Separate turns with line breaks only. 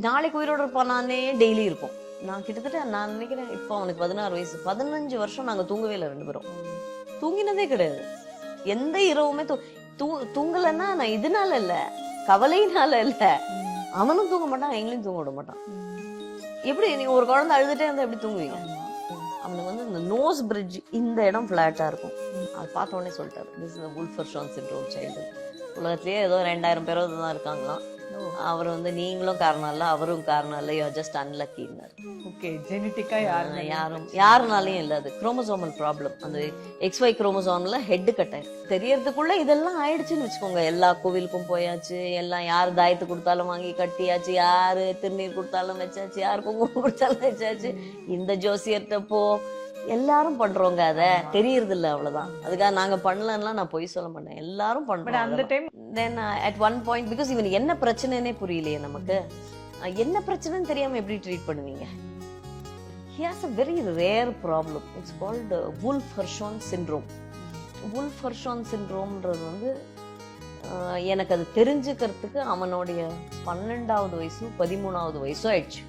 நாளைக்கு உயிரோட இருப்பானே டெய்லி இருக்கும். நான் கிட்டத்தட்ட நான் நினைக்கிறேன் இப்போ அவனுக்கு 16 வயசு, 15 வருஷம் நாங்க தூங்கவே இல்லை 2 பேரும். தூங்கினதே கிடையாது. எந்த இரவுமே தூங்கலைன்னா நான் இதனால இல்ல, கவலையினால இல்ல. அவனும் தூங்க மாட்டான், எங்களையும் தூங்க விட மாட்டான். எப்படி நீங்க ஒரு குழந்தை அழுதுட்டே இருந்தா எப்படி தூங்குவீங்க? அவனுக்கு வந்து இந்த நோஸ் பிரிட்ஜ் இந்த இடம் பிளாட்டா இருக்கும். அது பார்த்த உடனே சொல்லிட்டாரு, திஸ் இஸ் வுல்ஃபர்ஷான் சிண்ட்ரோம் சைல்டு. உலகத்திலேயே ஏதோ 2000 பேரோ தான் இருக்காங்களாம். அவர் வந்து நீங்களும் காரணம் இல்ல, அவரும் காரணம் இல்ல, யூ ஆர் ஜஸ்ட் அன்லக்கின்னாரு.
ஓகே, ஜெனடிக்கா
யாருனாலையும் இல்ல, அது குரோமோசோமல் ப்ராப்ளம். அந்த XY குரோமோசோம்ல ஹெட் கட் ஆயிருக்கு. தெரியறதுக்குள்ள இதெல்லாம் ஆயிடுச்சுன்னு வச்சுக்கோங்க. எல்லா கோவிலுக்கும் போயாச்சு, எல்லாம் யார் தாயத்து கொடுத்தாலும் வாங்கி கட்டியாச்சு, யாரு திருநீர் கொடுத்தாலும் வச்சாச்சு, யார் குங்குமம் கொடுத்தாலும் வச்சாச்சு. இந்த ஜோசியர்கிட்ட போ, எல்லாரும் பண்றோங்க, அத தெரியறது இல்ல, அவ்வளவுதான். அதுக்காக நாங்க பண்ணலன்னா நான் பொய் சொல்ல மாட்டேன், எல்லாரும் பண்றோம்.
அந்த time
then at one point because இவன் என்ன பிரச்சனைனே புரியலையே நமக்கு. என்ன பிரச்சனைன்னு தெரியாம எப்படி ட்ரீட் பண்ணுவீங்க? he has a very rare problem. It's called Wolff-Hirschhorn syndrome. Wolff-Hirschhorn syndromeன்றது வந்து எனக்கு அது தெரிஞ்சுக்கிறதுக்கு அவனுடைய 12வது வயசு 13வது வயசு ஆயிடுச்சு.